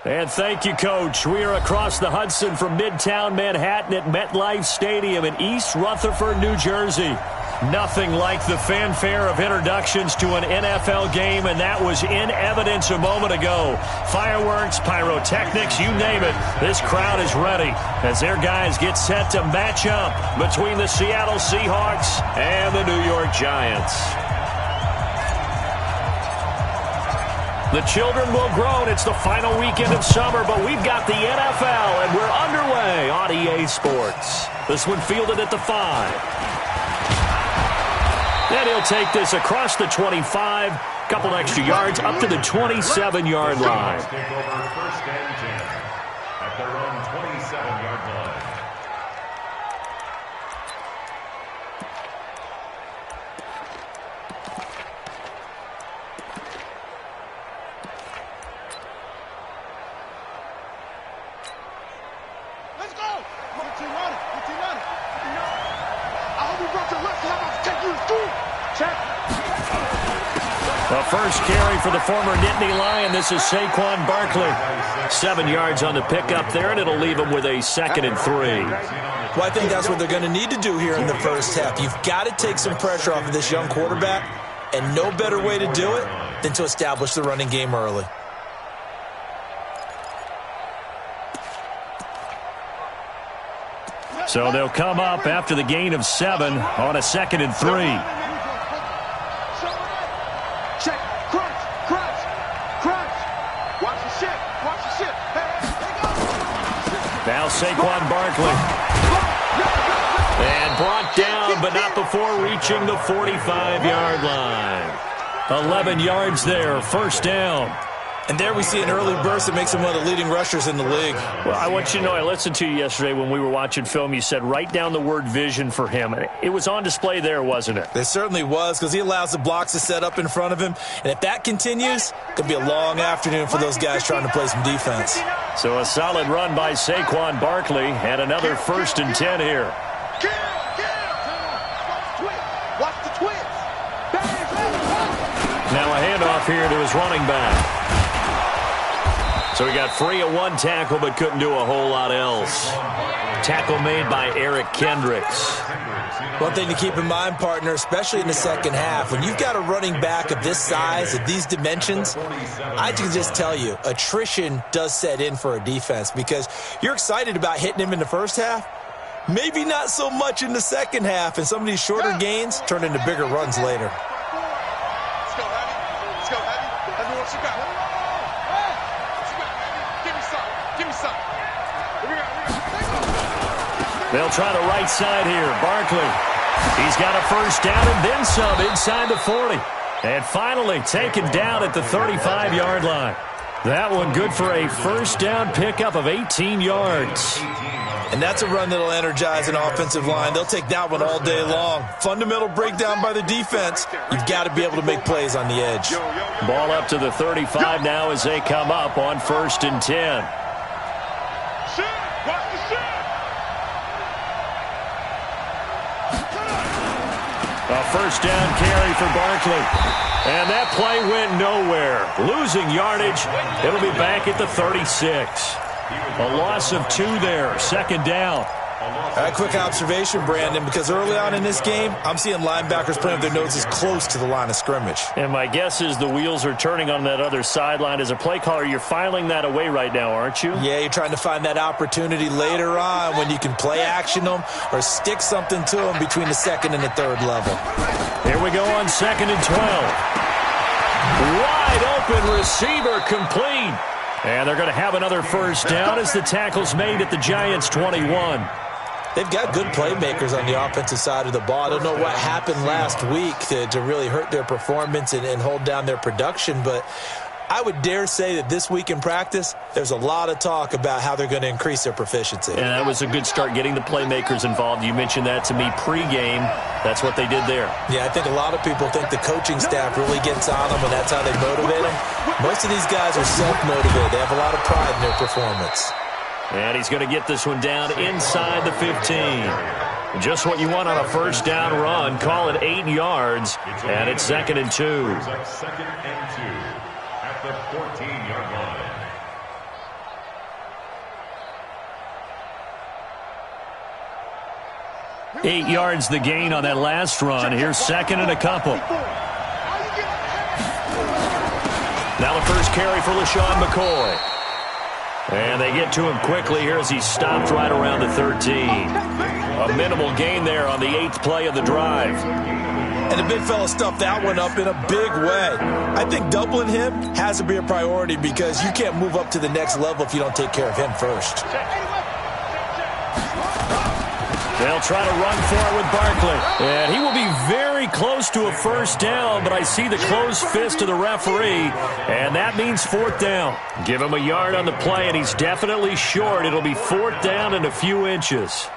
And thank you, Coach. We are across the Hudson from Midtown Manhattan at MetLife Stadium in East Rutherford, New Jersey. Nothing like the fanfare of introductions to an NFL game, and that was in evidence a moment ago. Fireworks, pyrotechnics, you name it. This crowd is ready as their guys get set to match up between the Seattle Seahawks and the New York Giants. The children will groan. It's the final weekend of summer, but we've got the NFL, and we're underway on EA Sports. This one fielded at the 5. And he'll take this across the 25, couple extra yards, up to the 27-yard line. Take over first and 10 at their own 27-yard line. Let's go! Put your on it. Put your on it. I hope you brought your left hand off. Take you through. Check. The first carry for the former Nittany Lion. This is Saquon Barkley. 7 yards on the pickup there, and it'll leave him with a 2nd and 3. Well, I think that's what they're going to need to do here in the first half. You've got to take some pressure off of this young quarterback, and no better way to do it than to establish the running game early. So they'll come up after the gain of 7 on a 2nd and 3. Check. Crunch. Crunch. Crunch. Watch the ship. Watch the ship. Now Saquon Barkley. And brought down, but not before reaching the 45-yard line. 11 yards there, first down. And there we see an early burst that makes him one of the leading rushers in the league. Well, I want you to know, I listened to you yesterday when we were watching film. You said write down the word vision for him. It was on display there, wasn't it? It certainly was, because he allows the blocks to set up in front of him. And if that continues, it could be a long afternoon for those guys trying to play some defense. So a solid run by Saquon Barkley and another 1st and 10 here. Watch the twins. Now a handoff here to his running back. So he got free of one tackle, but couldn't do a whole lot else. Tackle made by Eric Kendricks. One thing to keep in mind, partner, especially in the second half, when you've got a running back of this size, of these dimensions, I can just tell you, attrition does set in for a defense because you're excited about hitting him in the first half, maybe not so much in the second half, and some of these shorter gains turn into bigger runs later. Let's go, Heavy. Let's go, Heavy. Let me what you got. Give me some. They'll try the right side here. Barkley. He's got a first down and then some inside the 40. And finally taken down at the 35-yard line. That one good for a first down pickup of 18 yards. And that's a run that'll energize an offensive line. They'll take that one all day long. Fundamental breakdown by the defense. You've got to be able to make plays on the edge. Ball up to the 35 now as they come up on 1st and 10. A first down carry for Barkley. And that play went nowhere. Losing yardage. It'll be back at the 36. A loss of 2 there. 2nd down. A quick observation, Brandon, because early on in this game, I'm seeing linebackers playing with their noses close to the line of scrimmage. And my guess is the wheels are turning on that other sideline. As a play caller, you're filing that away right now, aren't you? Yeah, you're trying to find that opportunity later on when you can play action them or stick something to them between the 2nd and the 3rd level. Here we go on 2nd and 12. Wide open receiver complete. And they're going to have another first down as the tackle's made at the Giants' 21. They've got good playmakers on the offensive side of the ball. I don't know what happened last week to really hurt their performance and hold down their production, but I would dare say that this week in practice, there's a lot of talk about how they're going to increase their proficiency. And that was a good start, getting the playmakers involved. You mentioned that to me pregame. That's what they did there. Yeah, I think a lot of people think the coaching staff really gets on them, and that's how they motivate them. Most of these guys are self-motivated. They have a lot of pride in their performance. And he's going to get this one down inside the 15. Just what you want on a first down run. Call it 8 yards, and it's 2nd and 2. 2nd and 2 at the 14-yard line. 8 yards the gain on that last run. Here's second and a couple. Now the first carry for LaShawn McCoy. And they get to him quickly here as he stopped right around the 13. A minimal gain there on the 8th play of the drive. And the big fella stuffed that one up in a big way. I think doubling him has to be a priority because you can't move up to the next level if you don't take care of him first. They'll try to run for it with Barkley. And he will be very close to a first down, but I see the closed fist of the referee, and that means fourth down. Give him a yard on the play, and he's definitely short. It'll be fourth down and a few inches.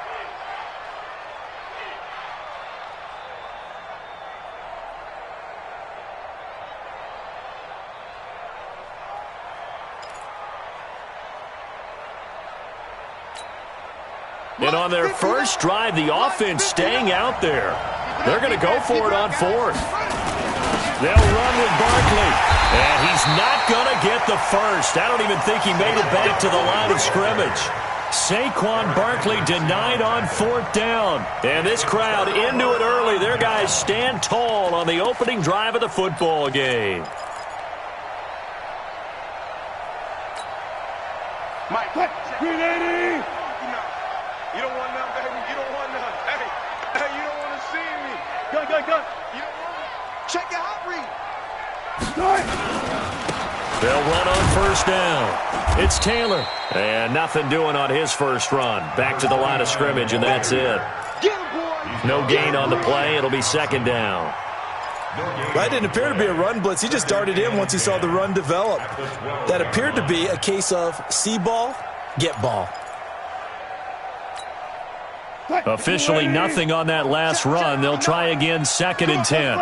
And on their first drive, the offense staying out there. They're going to go for it on fourth. They'll run with Barkley. And he's not going to get the first. I don't even think he made it back to the line of scrimmage. Saquon Barkley denied on fourth down. And this crowd into it early. Their guys stand tall on the opening drive of the football game. Mike, Green. You don't want none, baby. You don't want none. Hey, you don't want to see me. Gun. You don't want it. Check your hot read. They'll run on first down. It's Taylor. And nothing doing on his first run. Back to the line of scrimmage, and that's it. Get him, boy. No gain on the play. It'll be second down. That didn't appear to be a run blitz. He just darted in once he saw the run develop. That appeared to be a case of see ball, get ball. Officially nothing on that last run. They'll try again, second and 10.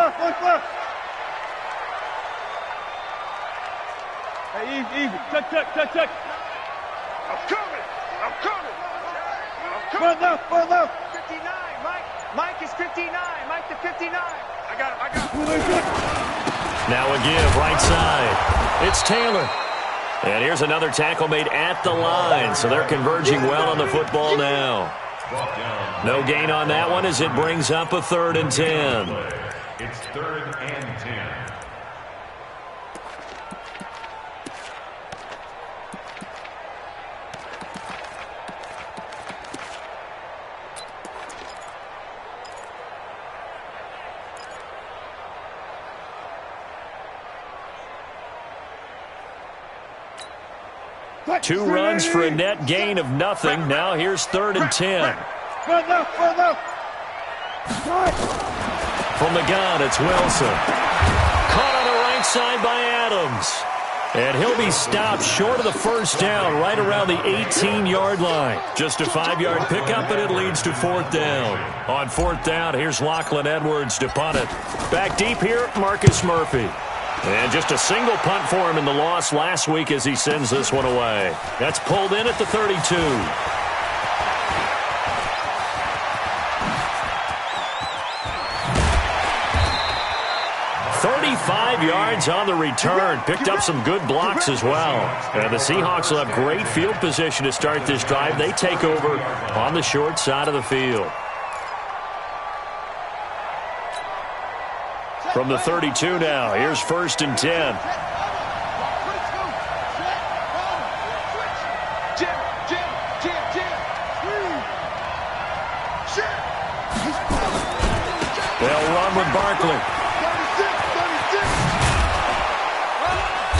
Hey, easy. Check. I'm coming. Run left. 59, Mike is 59. Mike to 59. I got him. Now a give, right side. It's Taylor. And here's another tackle made at the line. So they're converging well on the football now. No gain on that one as it brings up a third and 10. It's third and 10. Two runs for a net gain of nothing. Now here's third and 10. Run left. From the gun, it's Wilson. Caught on the right side by Adams. And he'll be stopped short of the first down right around the 18-yard line. Just a 5-yard pickup, and it leads to fourth down. On fourth down, here's Lachlan Edwards to punt it. Back deep here, Marcus Murphy. And just a single punt for him in the loss last week as he sends this one away. That's pulled in at the 32. 35 yards on the return. Picked up some good blocks as well. And the Seahawks will have great field position to start this drive. They take over on the short side of the field. From the 32 now, here's first and 10. They'll run with Barkley.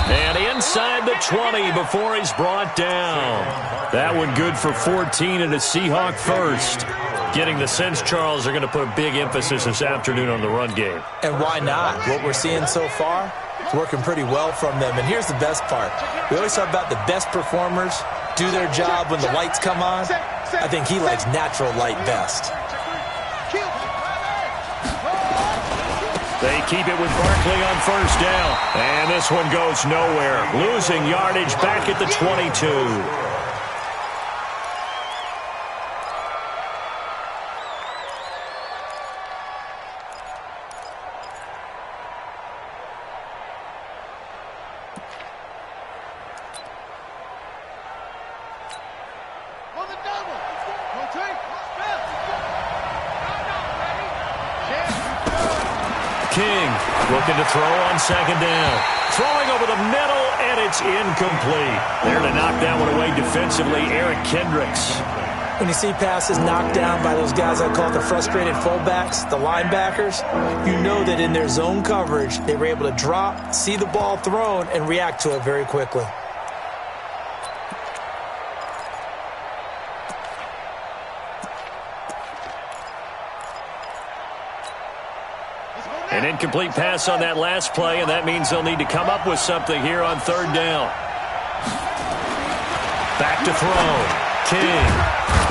And inside the 20 before he's brought down. That one good for 14 and a Seahawk first. Getting the sense, Charles, they're going to put a big emphasis this afternoon on the run game. And why not? What we're seeing so far is working pretty well from them. And here's the best part. We always talk about the best performers do their job when the lights come on. I think he likes natural light best. They keep it with Barkley on first down. And this one goes nowhere. Losing yardage back at the 22. King looking to throw on second down. Throwing over the middle, and it's incomplete. There to knock that one away defensively, Eric Kendricks. When you see passes knocked down by those guys I call the frustrated fullbacks, the linebackers, you know that in their zone coverage, they were able to drop, see the ball thrown, and react to it very quickly. An incomplete pass on that last play, and that means they'll need to come up with something here on third down. Back to throw. King.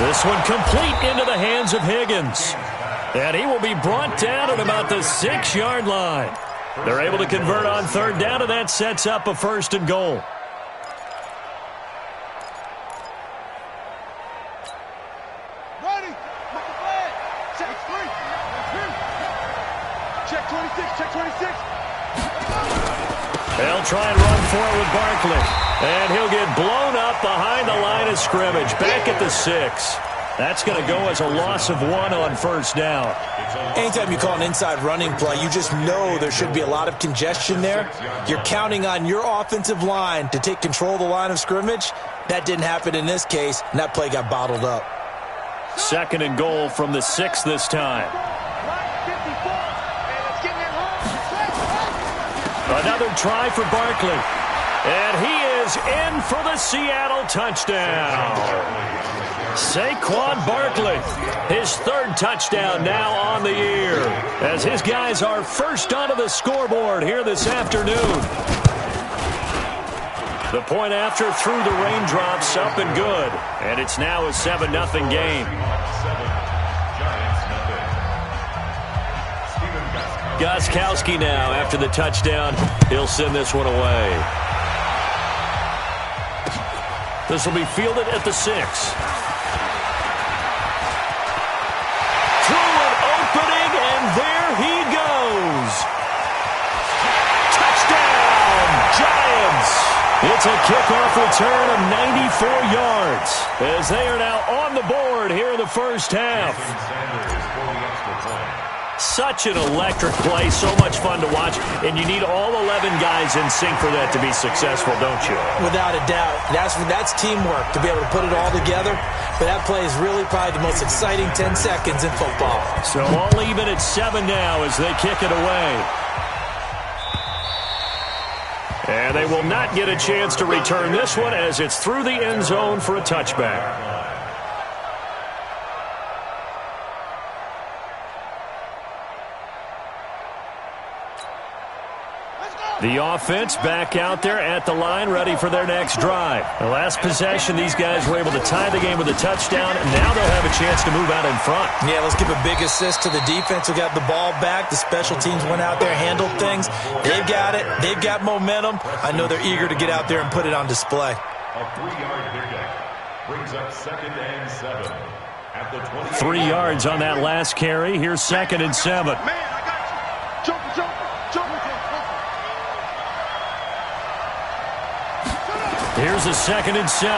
This one complete into the hands of Higgins. And he will be brought down at about the 6-yard line. They're able to convert on third down, and that sets up a 1st and goal. They'll try and run for it with Barkley. And he'll get blown up behind the line of scrimmage. Back at the 6. That's going to go as a loss of 1 on 1st down. Anytime you call an inside running play, you just know there should be a lot of congestion there. You're counting on your offensive line to take control of the line of scrimmage. That didn't happen in this case, and that play got bottled up. 2nd and goal from the 6 this time. Another try for Barkley. And he is in for the Seattle touchdown. Saquon Barkley, his 3rd touchdown now on the year, as his guys are first onto the scoreboard here this afternoon. The point after through the raindrops, up and good. And it's now a 7-0 game. Gostkowski now after the touchdown. He'll send this one away. This will be fielded at the 6. Through an opening, and there he goes. Touchdown, Giants. It's a kickoff return of 94 yards as they are now on the board here in the first half. Such an electric play, so much fun to watch, and you need all 11 guys in sync for that to be successful, don't you? Without a doubt. That's teamwork, to be able to put it all together. But that play is really probably the most exciting 10 seconds in football. So all even at 7 now as they kick it away. And they will not get a chance to return this one as it's through the end zone for a touchback. The offense back out there at the line, ready for their next drive. The last possession, these guys were able to tie the game with a touchdown, and now they'll have a chance to move out in front. Yeah, let's give a big assist to the defense who got the ball back. The special teams went out there, handled things. They've got it. They've got momentum. I know they're eager to get out there and put it on display. A 3-yard pickup brings up 2nd and 7 at the 20. 3 yards on that last carry. Here's 2nd and 7. Man, I got you. Jump. Here's a 2nd and 7.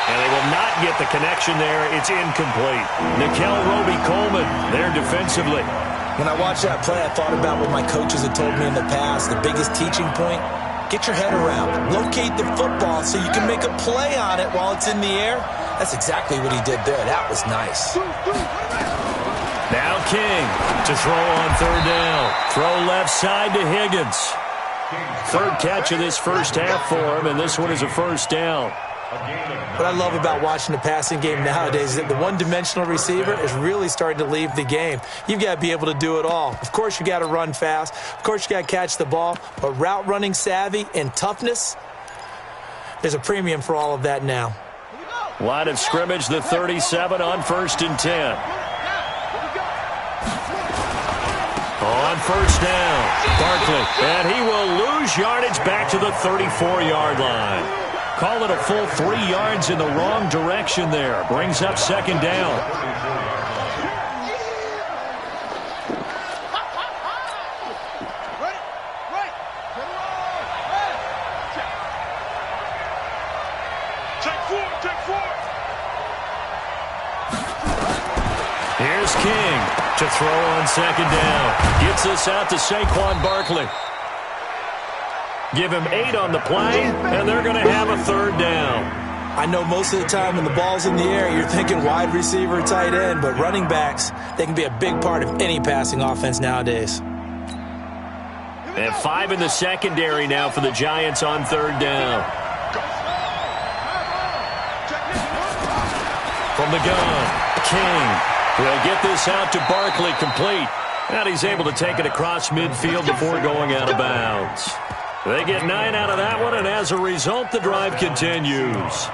And they will not get the connection there. It's incomplete. Nickel Roby-Coleman there defensively. When I watched that play, I thought about what my coaches had told me in the past. The biggest teaching point, get your head around. Locate the football so you can make a play on it while it's in the air. That's exactly what he did there. That was nice. Now King to throw on third down. Throw left side to Higgins. 3rd catch of this first half for him, and this one is a 1st down. What I love about watching the passing game nowadays is that the one-dimensional receiver is really starting to leave the game. You've got to be able to do it all. Of course, you got to run fast. Of course, you got to catch the ball. But route running savvy and toughness, there's a premium for all of that now. Line of scrimmage, the 37 on 1st and 10. On 1st down, Barkley, and he will lose yardage back to the 34-yard line. Call it a full 3 yards in the wrong direction there. Brings up 2nd down. Here's King. To throw on second down. Gets us out to Saquon Barkley. Give him 8 on the play, and they're going to have a third down. I know most of the time when the ball's in the air, you're thinking wide receiver, tight end, but running backs, they can be a big part of any passing offense nowadays. And 5 in the secondary now for the Giants on third down. From the gun, King. We'll get this out to Barkley, complete. And he's able to take it across midfield before going out of bounds. They get 9 out of that one, and as a result, the drive continues.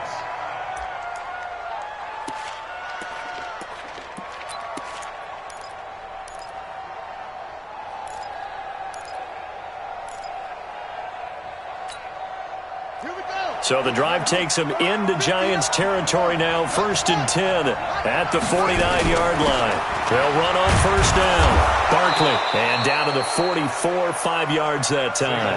So the drive takes them into Giants territory now, 1st and 10 at the 49-yard line. They'll run on first down. Barkley, and down to the 44, 5 yards that time.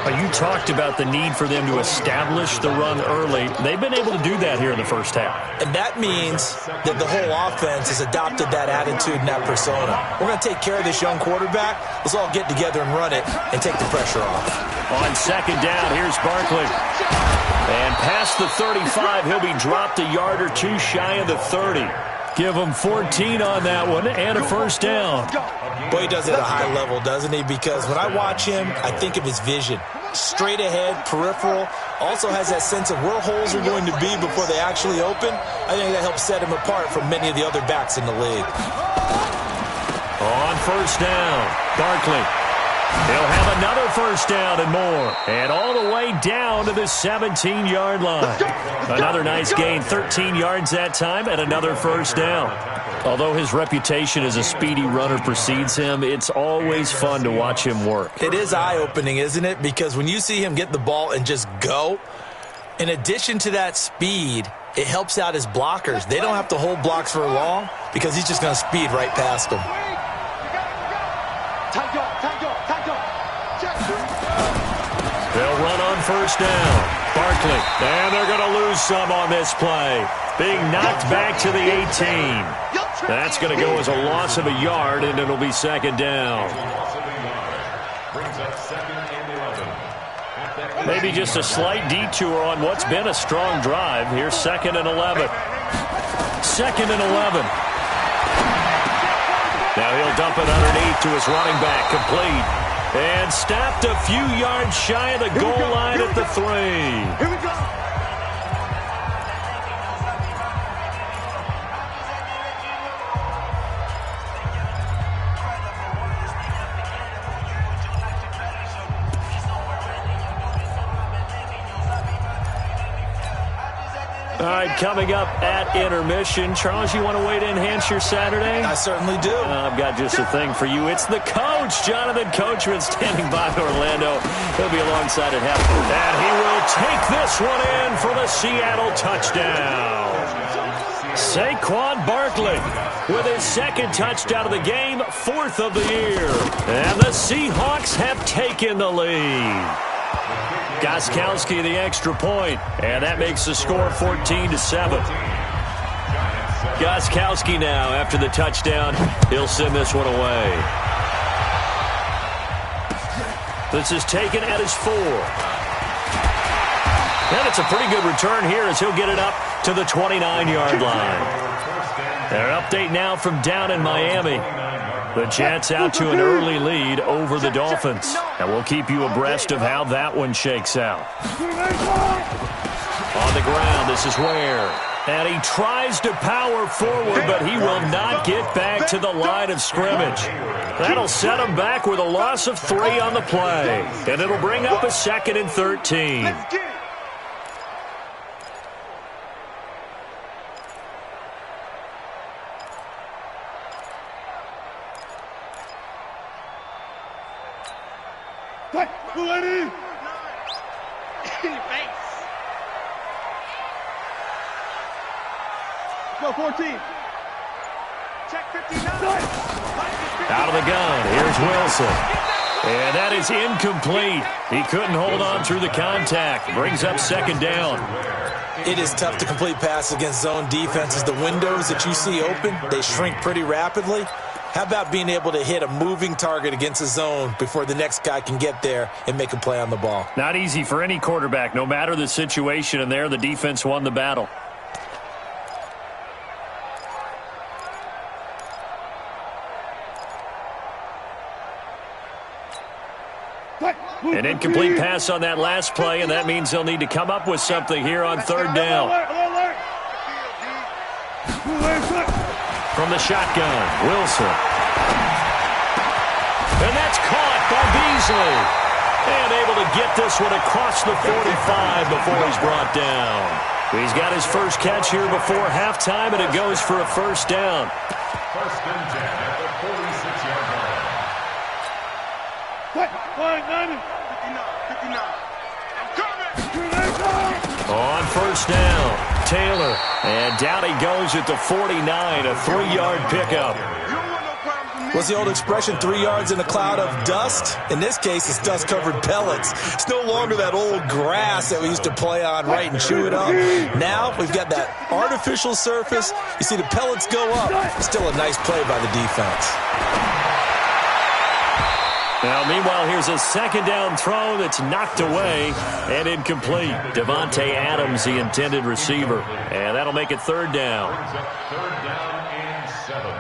You talked about the need for them to establish the run early. They've been able to do that here in the first half. And that means that the whole offense has adopted that attitude and that persona. We're going to take care of this young quarterback. Let's all get together and run it and take the pressure off. On second down, here's Barkley. And past the 35, he'll be dropped a yard or two shy of the 30. Give him 14 on that one and a first down. Boy, he does it at a high level, doesn't he? Because when I watch him, I think of his vision. Straight ahead, peripheral. Also has that sense of where holes are going to be before they actually open. I think that helps set him apart from many of the other backs in the league. On first down, Barkley. He'll have another first down and more. And all the way down to the 17-yard line. Another nice gain, 13 yards that time, and another first down. Although his reputation as a speedy runner precedes him, it's always fun to watch him work. It is eye-opening, isn't it? Because when you see him get the ball and just go, in addition to that speed, it helps out his blockers. They don't have to hold blocks for long because he's just going to speed right past them. They'll run on first down. Barkley, and they're going to lose some on this play. Being knocked back to the 18. That's going to go as a loss of a yard, and it'll be second down. Maybe just a slight detour on what's been a strong drive. Here's 2nd and 11. 2nd and 11. Now he'll dump it underneath to his running back, complete. And stopped a few yards shy of the goal line at the 3. Here we go. All right, coming up at intermission. Charles, you want to wait to enhance your Saturday? I certainly do. I've got just a thing for you. It's the coach, Jonathan Coachman, standing by Orlando. He'll be alongside at half. And he will take this one in for the Seattle touchdown. Saquon Barkley with his 2nd touchdown of the game, 4th of the year. And the Seahawks have taken the lead. Gostkowski the extra point, and that makes the score 14-7. Gostkowski now, after the touchdown, he'll send this one away. This is taken at his 4. And it's a pretty good return here as he'll get it up to the 29-yard line. Their update now from down in Miami. The Jets out to an early lead over the Dolphins. And we'll keep you abreast of how that one shakes out. On the ground, this is Ware. And he tries to power forward, but he will not get back to the line of scrimmage. That'll set him back with a loss of 3 on the play. And it'll bring up a 2nd and 13. Ready? Go 14. Check 59. Out of the gun. Here's Wilson. And that is incomplete. He couldn't hold on through the contact. Brings up second down. It is tough to complete passes against zone defenses. The windows that you see open, they shrink pretty rapidly. How about being able to hit a moving target against a zone before the next guy can get there and make a play on the ball? Not easy for any quarterback, no matter the situation, and there the defense won the battle. An incomplete pass on that last play, and that means they'll need to come up with something here on third down. From the shotgun, Wilson. And that's caught by Beasley. And able to get this one across the 45 before he's brought down. He's got his first catch here before halftime, and it goes for a first down. First and 10 at the 46-yard line. On first down, Taylor. And down he goes at the 49, a 3-yard pickup. What's the old expression, 3 yards in a cloud of dust? In this case, it's dust-covered pellets. It's no longer that old grass that we used to play on, right, and chew it up. Now we've got that artificial surface. You see the pellets go up. Still a nice play by the defense. Now, meanwhile, here's a second down throw that's knocked away and incomplete. Devontae Adams, the intended receiver. And that'll make it third down. Brings up third down and 7.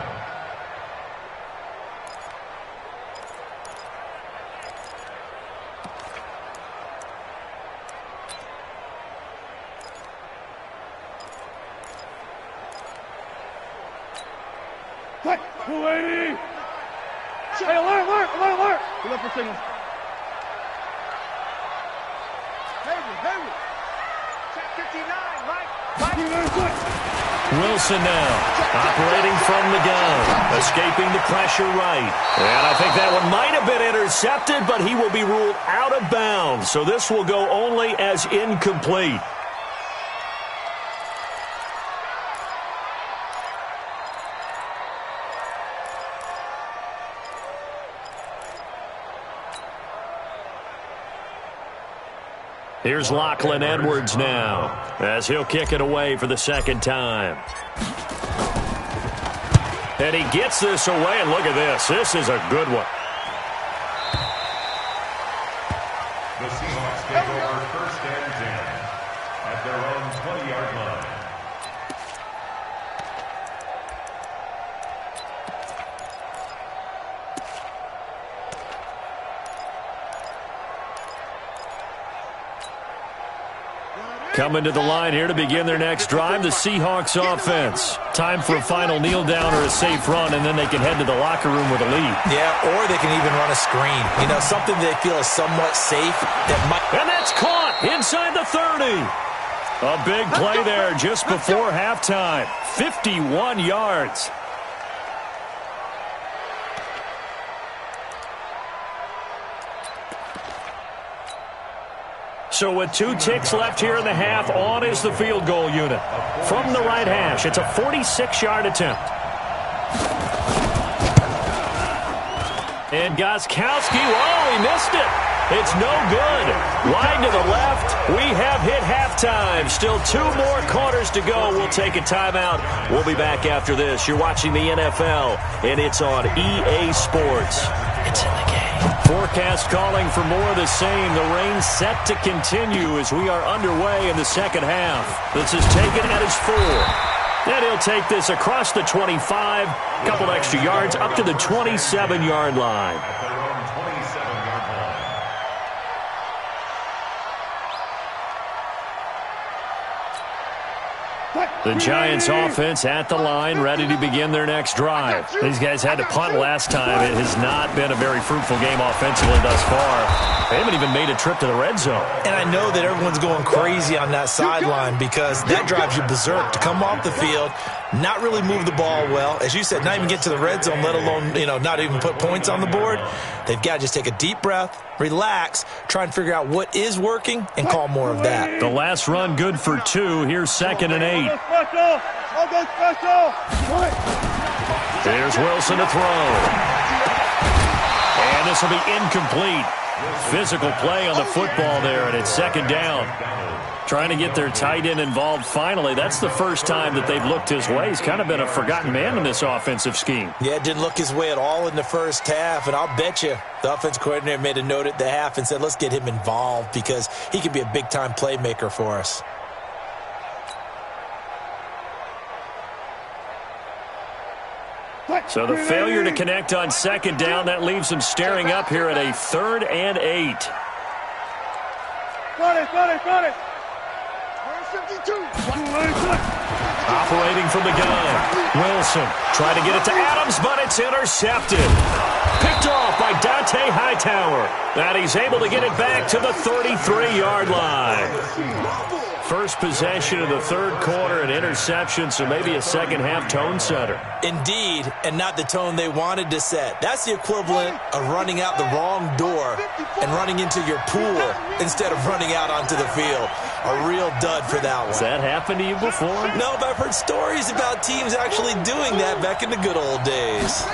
Hey, alert! Look for signal. Hayward. Check 59, Mike. Wilson now, operating from the gun, escaping the pressure right. And I think that one might have been intercepted, but he will be ruled out of bounds. So this will go only as incomplete. Here's Lachlan Edwards now, as he'll kick it away for the second time. And he gets this away, and look at this. This is a good one. The Seahawks take over first and 10 at their own 20-yard line. Coming to the line here to begin their next drive, the Seahawks offense. Time for a final kneel down or a safe run, and then they can head to the locker room with a lead. Yeah, or they can even run a screen. You know, something they feel is somewhat safe. And that's caught inside the 30. A big play there just before halftime. 51 yards. So with 2 ticks left here in the half, on is the field goal unit. From the right hash, it's a 46-yard attempt. And Gostkowski, he missed it. It's no good. Wide to the left. We have hit halftime. Still 2 more quarters to go. We'll take a timeout. We'll be back after this. You're watching the NFL, and it's on EA Sports. It's in the game. Forecast calling for more of the same. The rain set to continue as we are underway in the second half. This is taken at his 4. And he'll take this across the 25, couple extra yards up to the 27-yard line. At their own 27-yard line. The Giants offense at the line, ready to begin their next drive. These guys had to punt last time. It has not been a very fruitful game offensively thus far. They haven't even made a trip to the red zone. And I know that everyone's going crazy on that sideline because that drives you berserk to come off the field, not really move the ball well. As you said, not even get to the red zone, let alone, not even put points on the board. They've got to just take a deep breath, relax, try and figure out what is working, and call more of that. The last run good for 2. Here's 2nd and 8. Here's Wilson to throw. And this will be incomplete. Physical play on the football there, and it's second down. Trying to get their tight end involved finally. That's the first time that they've looked his way. He's kind of been a forgotten man in this offensive scheme. Yeah, it didn't look his way at all in the first half, and I'll bet you the offense coordinator made a note at the half and said, let's get him involved because he could be a big-time playmaker for us. So the failure to connect on second down, that leaves them staring up here at a 3rd and 8. Got it. Operating from the gun. Wilson trying to get it to Adams, but it's intercepted. Picked off by Dante Hightower. And he's able to get it back to the 33-yard line. First possession of the third quarter, an interception, so maybe a second-half tone setter. Indeed, and not the tone they wanted to set. That's the equivalent of running out the wrong door and running into your pool instead of running out onto the field. A real dud for that one. Has that happened to you before? No, but I've heard stories about teams actually doing that back in the good old days.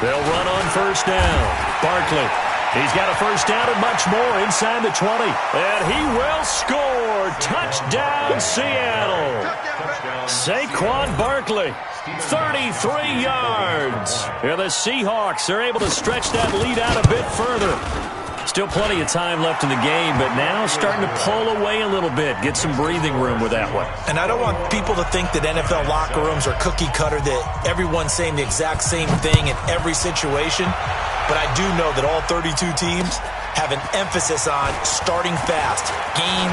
They'll run on first down. Barkley. He's got a first down and much more inside the 20. And he will score. Touchdown, Seattle. Saquon Barkley, 33 yards. Here the Seahawks are able to stretch that lead out a bit further. Still plenty of time left in the game, but now starting to pull away a little bit. Get some breathing room with that one. And I don't want people to think that NFL locker rooms are cookie cutter, that everyone's saying the exact same thing in every situation. But I do know that all 32 teams have an emphasis on starting fast. Game,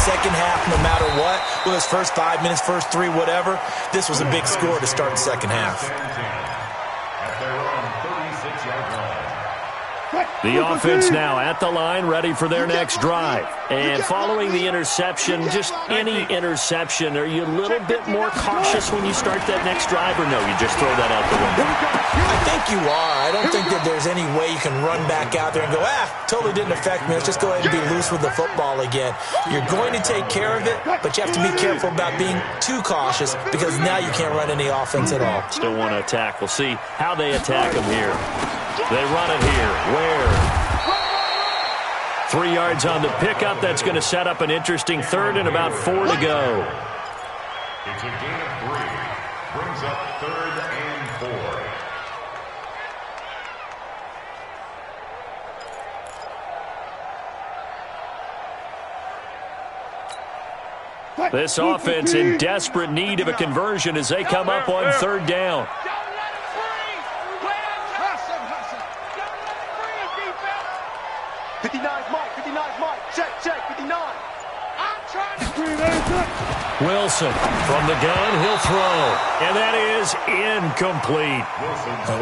second half, no matter what. Whether it's first 5 minutes, first 3, whatever. This was a big score to start the second half. The offense now at the line, ready for their next drive. And following the interception, just any interception, are you a little bit more cautious when you start that next drive, or no, you just throw that out the window? I think you are. I don't think that there's any way you can run back out there and go, totally didn't affect me. Let's just go ahead and be loose with the football again. You're going to take care of it, but you have to be careful about being too cautious because now you can't run any offense at all. Still want to attack. We'll see how they attack them here. They run it here. Where? 3 yards on the pickup. That's going to set up an interesting third and about 4 to go. It's a gain of 3. Brings up 3rd and 4. This offense in desperate need of a conversion as they come up on 3rd down. 59's Mike. Check, 59. I'm trying to... Wilson from the gun, he'll throw. And that is incomplete.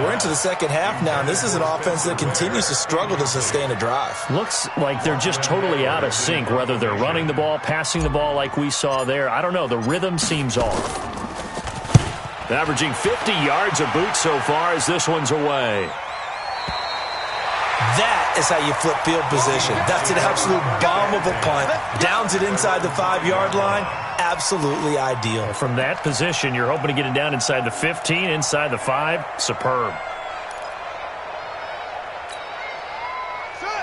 We're into the second half now, and this is an offense that continues to struggle to sustain a drive. Looks like they're just totally out of sync, whether they're running the ball, passing the ball like we saw there. I don't know, the rhythm seems off. Averaging 50 yards a boot so far as this one's away. That is how you flip field position. That's an absolute bomb of a punt. Downs it inside the 5-yard line. Absolutely ideal. From that position, you're hoping to get it down inside the 15, inside the 5. Superb.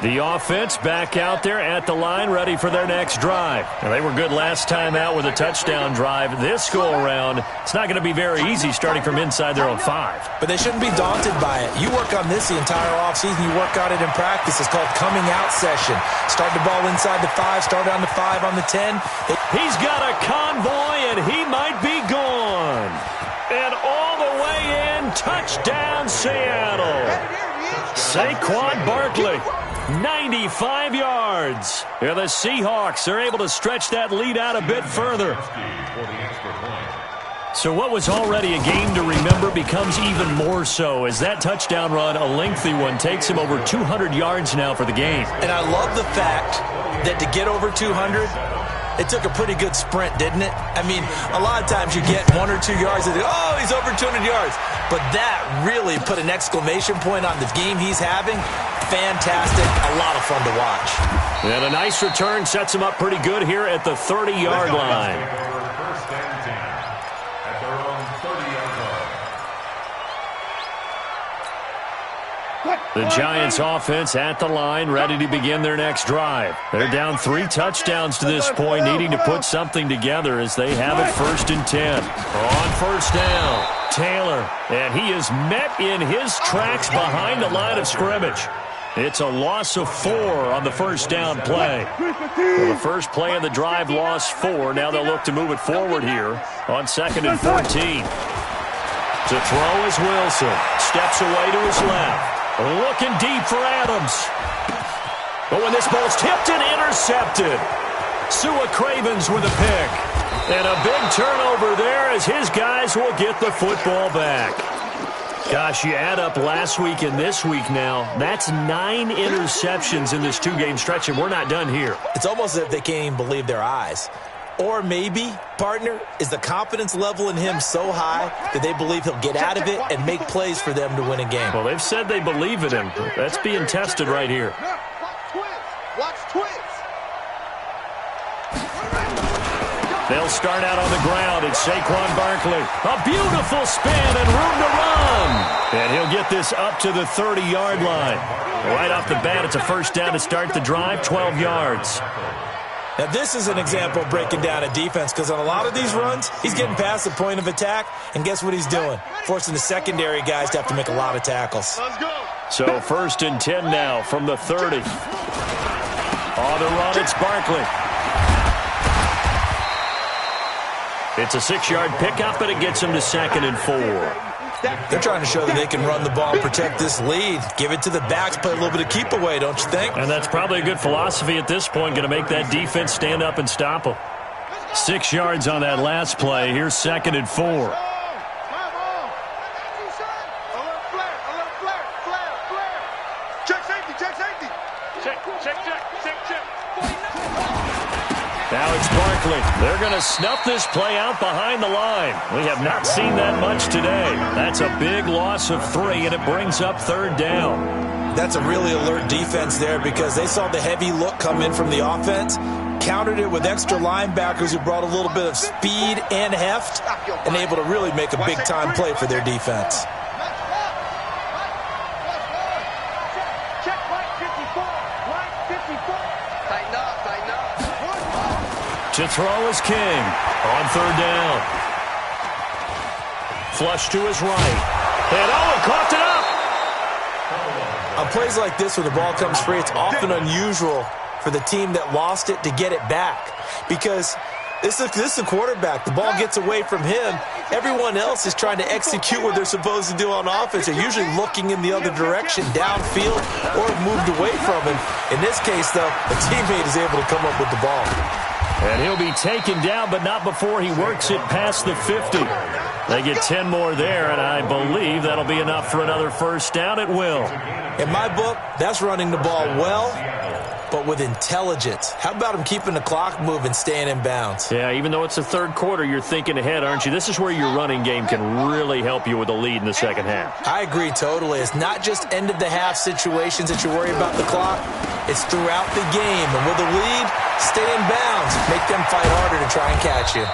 The offense back out there at the line, ready for their next drive. Now, they were good last time out with a touchdown drive. This go-around, it's not going to be very easy starting from inside their own 5. But they shouldn't be daunted by it. You work on this the entire offseason. You work on it in practice. It's called coming out session. Start the ball inside the 5, start on the 5, on the 10. He's got a convoy, and he might be gone. And all the way in, touchdown Seattle. Saquon Barkley. 95 yards. Here the Seahawks are able to stretch that lead out a bit further. So what was already a game to remember becomes even more so as that touchdown run, a lengthy one, takes him over 200 yards now for the game. And I love the fact that to get over 200, it took a pretty good sprint, didn't it? I mean, a lot of times you get 1 or 2 yards and he's over 200 yards. But that really put an exclamation point on the game he's having. Fantastic. A lot of fun to watch. And a nice return sets him up pretty good here at the 30-yard line. First and 10 at their own 30-yard The Giants offense at the line, ready to begin their next drive. They're down 3 touchdowns to this point, needing to put something together as they have it 1st and 10. On first down, Taylor, and he is met in his tracks behind the line of scrimmage. It's a loss of 4 on the first down play. Well, the first play of the drive lost 4. Now they'll look to move it forward here on 2nd and 14. To throw is Wilson. Steps away to his left. Looking deep for Adams. But when this ball's tipped and intercepted, Sua Cravens with a pick. And a big turnover there as his guys will get the football back. Gosh, you add up last week and this week now, that's 9 interceptions in this 2-game stretch, and we're not done here. It's almost as if they can't even believe their eyes. Or maybe, partner, is the confidence level in him so high that they believe he'll get out of it and make plays for them to win a game. Well, they've said they believe in him. That's being tested right here. Watch twins. They'll start out on the ground. It's Saquon Barkley. A beautiful spin and room to run. And he'll get this up to the 30-yard line. Right off the bat, it's a first down to start the drive, 12 yards. Now, this is an example of breaking down a defense because on a lot of these runs, he's getting past the point of attack, and guess what he's doing? Forcing the secondary guys to have to make a lot of tackles. Let's go. So 1st and 10 now from the 30. On the run, it's Barkley. It's a 6-yard pickup, but it gets him to 2nd and 4. They're trying to show that they can run the ball and protect this lead. Give it to the backs, play a little bit of keep away, don't you think? And that's probably a good philosophy at this point, going to make that defense stand up and stop them. 6 yards on that last play. Here's 2nd and 4. Check safety. Check. Now it's Barkley. They're going to snuff this play out behind the line. We have not seen that much today. That's a big loss of 3, and it brings up 3rd down. That's a really alert defense there because they saw the heavy look come in from the offense, countered it with extra linebackers who brought a little bit of speed and heft, and able to really make a big-time play for their defense. To throw is King on 3rd down. Flush to his right. And he caught it up. On plays like this where the ball comes free, it's often unusual for the team that lost it to get it back because this is the quarterback. The ball gets away from him. Everyone else is trying to execute what they're supposed to do on offense. They're usually looking in the other direction, downfield, or moved away from him. In this case, though, a teammate is able to come up with the ball. And he'll be taken down, but not before he works it past the 50. They get 10 more there, and I believe that'll be enough for another first down. It will. In my book, that's running the ball well, but with intelligence. How about him keeping the clock moving, staying in bounds? Yeah, even though it's the 3rd quarter, you're thinking ahead, aren't you? This is where your running game can really help you with a lead in the 2nd half. I agree totally. It's not just end-of-the-half situations that you worry about the clock. It's throughout the game. And with a lead, stay in bounds. Make them fight harder to try and catch you.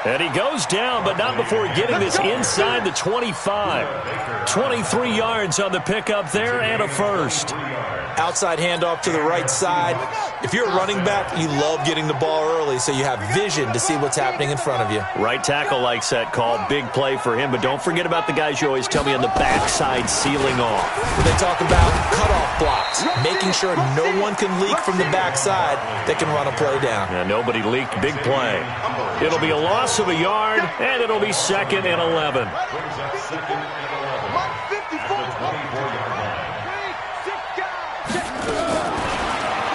And he goes down, but not before getting this inside the 25. 23 yards on the pickup there and a first. Outside handoff to the right side. If you're a running back, you love getting the ball early so you have vision to see what's happening in front of you. Right tackle likes that call. Big play for him, but don't forget about the guys you always tell me on the backside sealing off. When they talk about cutoff blocks, making sure no one can leak from the backside that can run a play down. Yeah, nobody leaked. Big play. It'll be a loss of a yard, and it'll be 2nd and 11.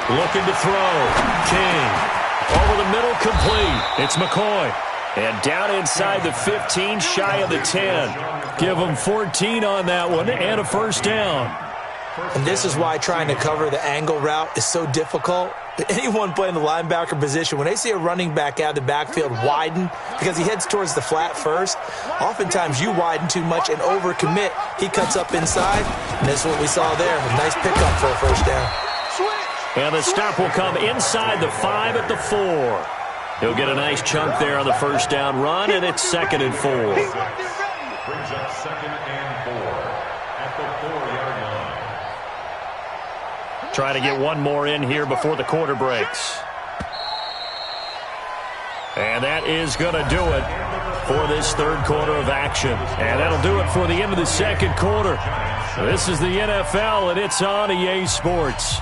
Looking to throw. King. Over the middle, complete. It's McCoy. And down inside the 15, shy of the 10. Give them 14 on that one and a first down. And this is why trying to cover the angle route is so difficult. Anyone playing the linebacker position, when they see a running back out of the backfield widen because he heads towards the flat first, oftentimes you widen too much and overcommit. He cuts up inside, and that's what we saw there. A nice pickup for a first down. And the stop will come inside the 5 at the 4. He'll get a nice chunk there on the first down run, and it's 2nd and 4. Brings up 2nd and 4 at the 4-yard line. Trying to get one more in here before the quarter breaks. And that is going to do it for this third quarter of action. And that'll do it for the end of the second quarter. This is the NFL, and it's on EA Sports.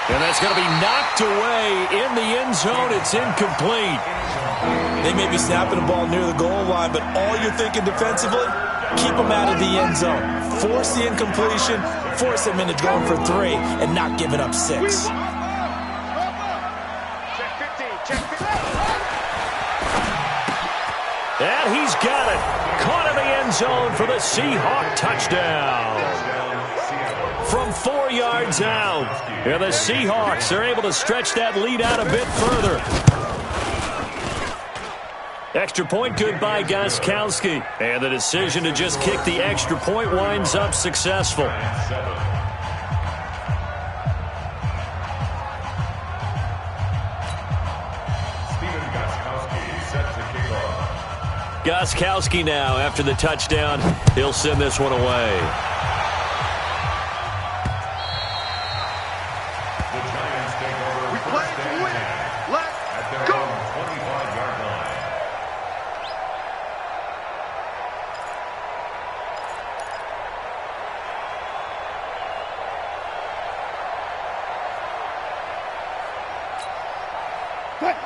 And that's going to be knocked away in the end zone. It's incomplete. They may be snapping the ball near the goal line, but all you're thinking defensively, keep them out of the end zone. Force the incompletion, force them into going for 3, and not giving up 6. Check 15, check 15. And he's got it. Caught in the end zone for the Seahawk touchdown. From 4 yards out. And the Seahawks are able to stretch that lead out a bit further. Extra point good by Gostkowski. And the decision to just kick the extra point winds up successful. Gostkowski now after the touchdown. He'll send this one away.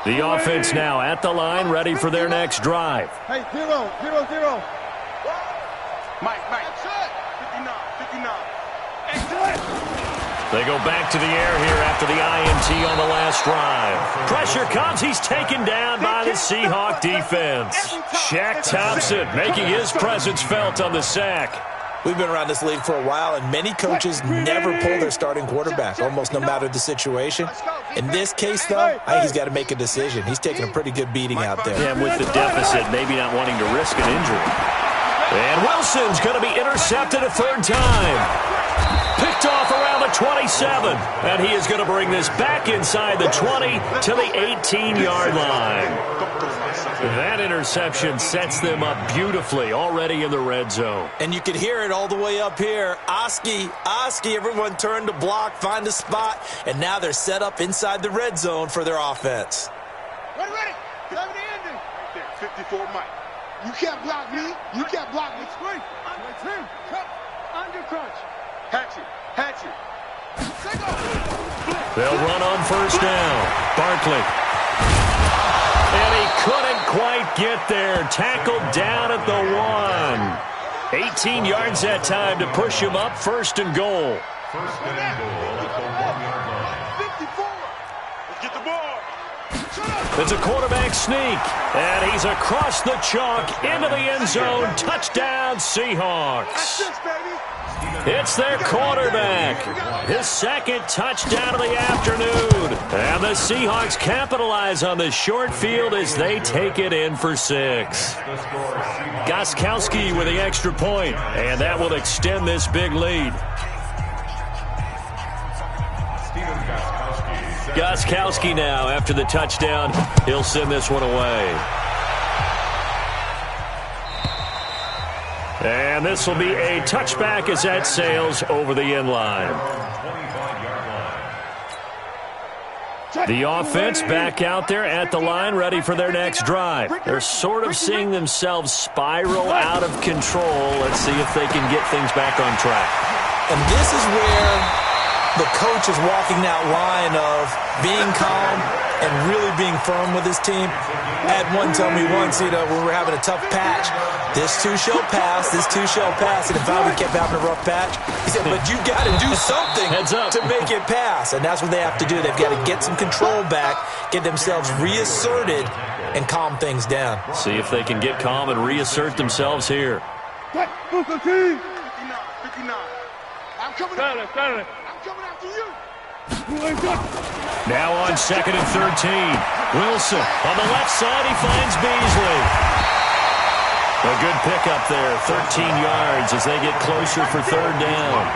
The offense now at the line, ready for their next drive. Hey, 0-0-0. Mike. 59. Excellent. They go back to the air here after the INT on the last drive. Pressure comes. He's taken down by the Seahawk defense. Shaq Thompson making his presence felt on the sack. We've been around this league for a while, and many coaches never pull their starting quarterback, almost no matter the situation. In this case, though, I think he's got to make a decision. He's taking a pretty good beating out there. Yeah, with the deficit, maybe not wanting to risk an injury. And Wilson's going to be intercepted a third time. Picked off around the 27. And he is going to bring this back inside the 20 to the 18-yard line. That interception sets them up beautifully already in the red zone. And you can hear it all the way up here. Oski, everyone turned to block, find a spot, and now they're set up inside the red zone for their offense. Ready. 54 Mike. You can't block me. Screen. Under crunch. Hatchet. They'll run on first down. Barkley. And he couldn't quite get there. Tackled down at the 1. 18 yards that time to push him up, first and goal. First and goal at the 1-yard line. 54. Let's get the ball. It's a quarterback sneak. And he's across the chalk into the end zone. Touchdown, Seahawks. That's this, baby. It's their quarterback. His second touchdown of the afternoon. And the Seahawks capitalize on the short field as they take it in for 6. Gostkowski with the extra point, and that will extend this big lead. Gostkowski now after the touchdown. He'll send this one away. And this will be a touchback as that sails over the end line. The offense back out there at the line, ready for their next drive. They're sort of seeing themselves spiral out of control. Let's see if they can get things back on track. And this is where the coach is walking that line of being calm and really being firm with his team. I had one tell me once, when we were having a tough patch, this too shall pass, and if I kept having a rough patch, he said, but you got to do something to make it pass, and that's what they have to do. They've got to get some control back, get themselves reasserted, and calm things down. See if they can get calm and reassert themselves here. 59. I'm coming after you. Now on 2nd and 13. Wilson on the left side. He finds Beasley. A good pickup there. 13 yards as they get closer for 3rd down.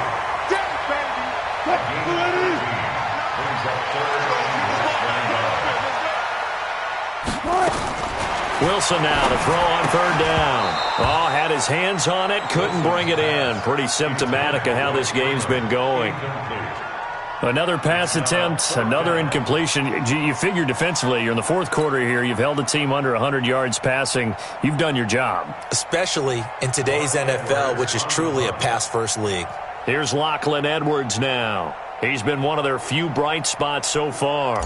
Wilson now to throw on 3rd down. Oh, had his hands on it, couldn't bring it in. Pretty symptomatic of how this game's been going. Another pass attempt, another incompletion. You figure defensively, you're in the 4th quarter here. You've held a team under 100 yards passing. You've done your job. Especially in today's NFL, which is truly a pass-first league. Here's Lachlan Edwards now. He's been one of their few bright spots so far.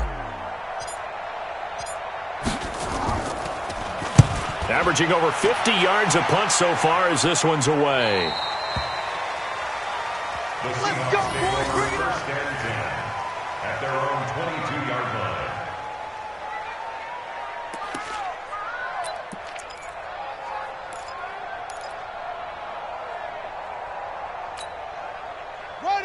Averaging over 50 yards a punt so far as this one's away. Let's go, boys. Bring it up. At their own 22-yard line.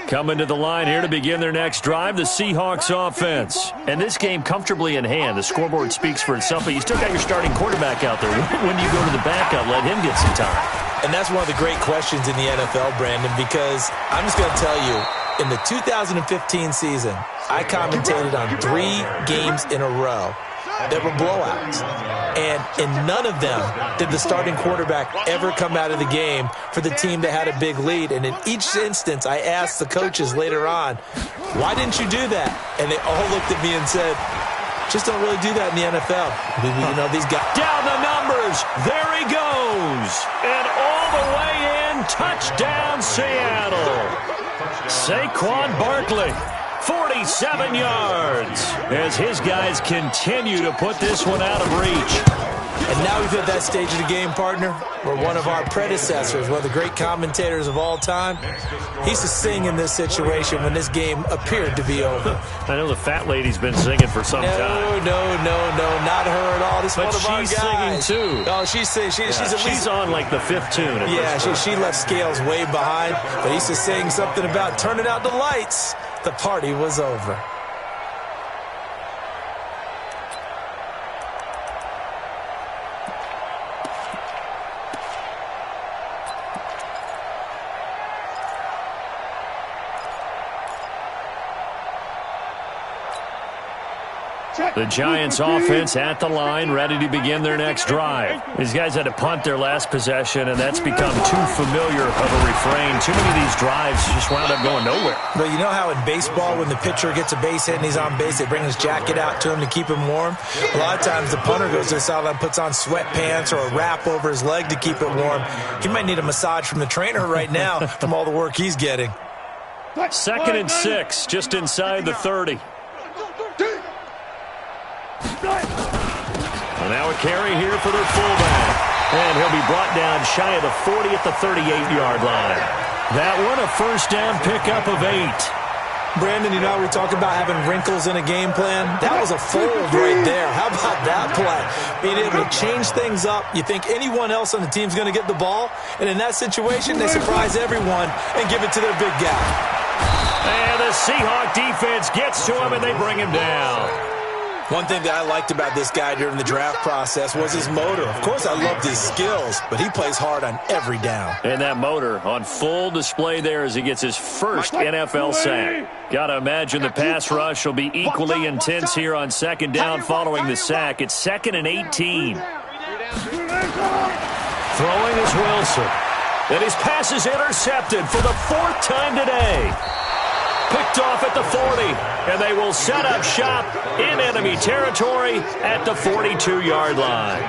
Coming to the line here to begin their next drive, the Seahawks offense. And this game comfortably in hand. The scoreboard speaks for itself, but you still got your starting quarterback out there. When do you go to the backup? Let him get some time. And that's one of the great questions in the NFL, Brandon, because I'm just going to tell you, in the 2015 season, I commentated on 3 games in a row that were blowouts. And in none of them did the starting quarterback ever come out of the game for the team that had a big lead. And in each instance, I asked the coaches later on, why didn't you do that? And they all looked at me and said, just don't really do that in the NFL. You know, these guys. Down the numbers. There he goes. And all the way in. Touchdown, Seattle. Saquon Barkley. 47 yards as his guys continue to put this one out of reach. And now we've hit that stage of the game, partner, where one of our predecessors, one of the great commentators of all time, he used to sing in this situation when this game appeared to be over. I know the fat lady's been singing for some time. No, not her at all. This is one of our guys. But she's singing, too. Oh, she's singing. She's on, like, the 5th tune. Yeah, she left Scales way behind, but he used to sing something about turning out the lights. The party was over. The Giants offense at the line, ready to begin their next drive. These guys had to punt their last possession, and that's become too familiar of a refrain. Too many of these drives just wound up going nowhere. But you know how in baseball, when the pitcher gets a base hit and he's on base, they bring his jacket out to him to keep him warm? A lot of times the punter goes to the sideline, puts on sweatpants or a wrap over his leg to keep it warm. He might need a massage from the trainer right now from all the work he's getting. 2nd and 6, just inside the 30. Well, now a carry here for their fullback. And he'll be brought down shy of the 40 at the 38-yard line. That one a first down pickup of 8. Brandon, you know, we talk about having wrinkles in a game plan. That was a fold right there. How about that play? Being able to change things up. You think anyone else on the team's going to get the ball? And in that situation, they surprise everyone and give it to their big guy. And the Seahawk defense gets to him, and they bring him down. One thing that I liked about this guy during the draft process was his motor. Of course, I loved his skills, but he plays hard on every down. And that motor on full display there as he gets his first NFL sack. Got to imagine the pass rush will be equally intense here on 2nd down following the sack. It's 2nd and 18. Throwing is Wilson. And his pass is intercepted for the 4th time today. Picked off at the 40, and they will set up shop in enemy territory at the 42-yard line.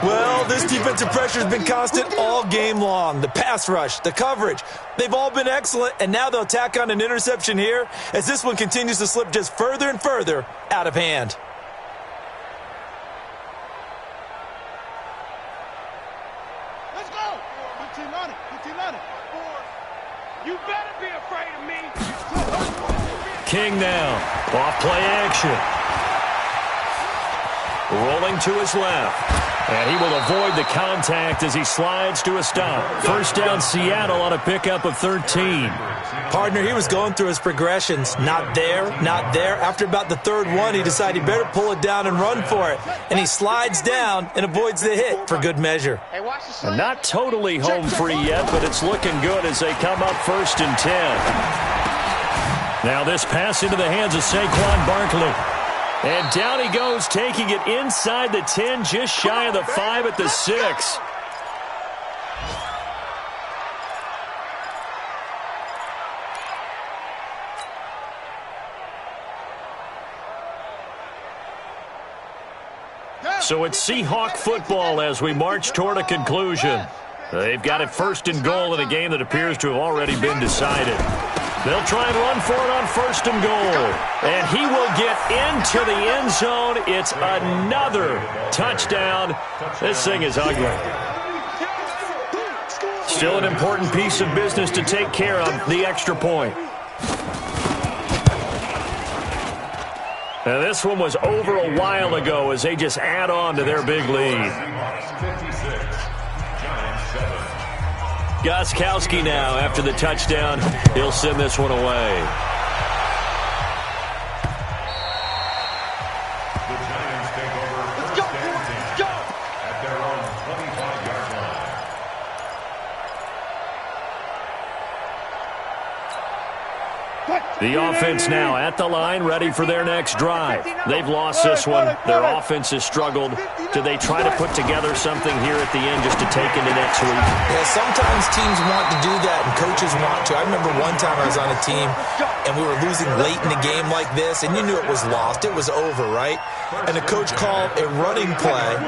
Well, this defensive pressure has been constant all game long. The pass rush, the coverage, they've all been excellent, and now they'll tack on an interception here as this one continues to slip just further and further out of hand. Let's go. 15 on it. 15 on it. 4. You better be afraid of me. King now, off play action. Rolling to his left. And he will avoid the contact as he slides to a stop. First down, Seattle on a pickup of 13. Partner, he was going through his progressions. Not there, not there. After about the third one, he decided he better pull it down and run for it. And he slides down and avoids the hit for good measure. And not totally home free yet, but it's looking good as they come up first and 10. Now this pass into the hands of Saquon Barkley. And down he goes, taking it inside the 10, just shy of the 5 at the 6. So it's Seahawk football as we march toward a conclusion. They've got it first and goal in a game that appears to have already been decided. They'll try and run for it on first and goal. And he will get into the end zone. It's another touchdown. This thing is ugly. Still an important piece of business to take care of, the extra point. Now this one was over a while ago as they just add on to their big lead. Gostkowski now after the touchdown. He'll send this one away. The Giants take over first and 10 at their own 25-yard line. The offense now at the line, ready for their next drive. They've lost this one. Their offense has struggled. Do they try to put together something here at the end just to take into next week? Yeah, sometimes teams want to do that and coaches want to. I remember one time I was on a team and we were losing late in the game like this, and you knew it was lost. It was over, right? And the coach called a running play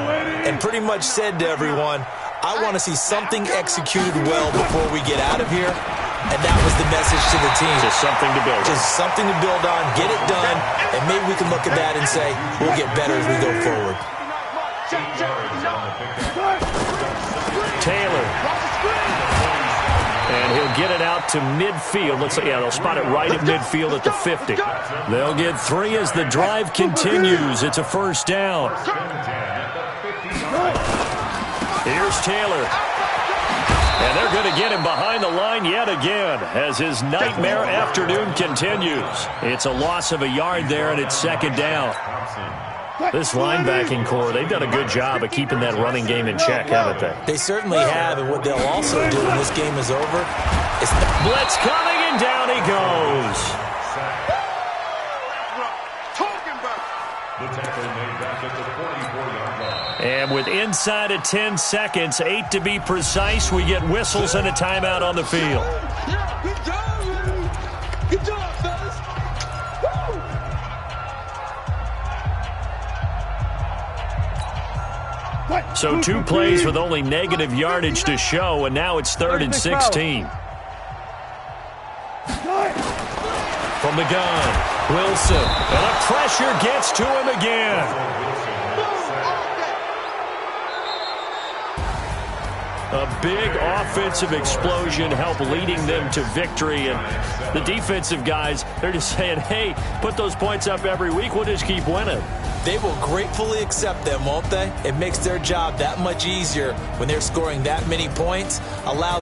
and pretty much said to everyone, I want to see something executed well before we get out of here. And that was the message to the team. Just something to build on. Just something to build on, get it done, and maybe we can look at that and say, we'll get better as we go forward. Taylor. And he'll get it out to midfield. Let's say, yeah, they'll spot it right at midfield at the 50. They'll get 3 as the drive continues. It's a first down. Here's Taylor. And they're going to get him behind the line yet again as his nightmare afternoon continues. It's a loss of a yard there, and it's second down. This linebacking core, they've done a good job of keeping that running game in check, haven't they? They certainly have, and what they'll also do when this game is over is... Blitz coming, and down he goes. The tackle made back at the 44-yard line. And with inside of 10 seconds, 8 to be precise, we get whistles and a timeout on the field. Yeah, good job, man. Good job, fellas. Woo! So 2 plays with only negative yardage to show, and now it's 3rd and 16. From the gun, Wilson, and the pressure gets to him again. A big offensive explosion helped leading them to victory, and the defensive guys, they're just saying, hey, put those points up every week, we'll just keep winning. They will gratefully accept them, won't they? It makes their job that much easier when they're scoring that many points, allows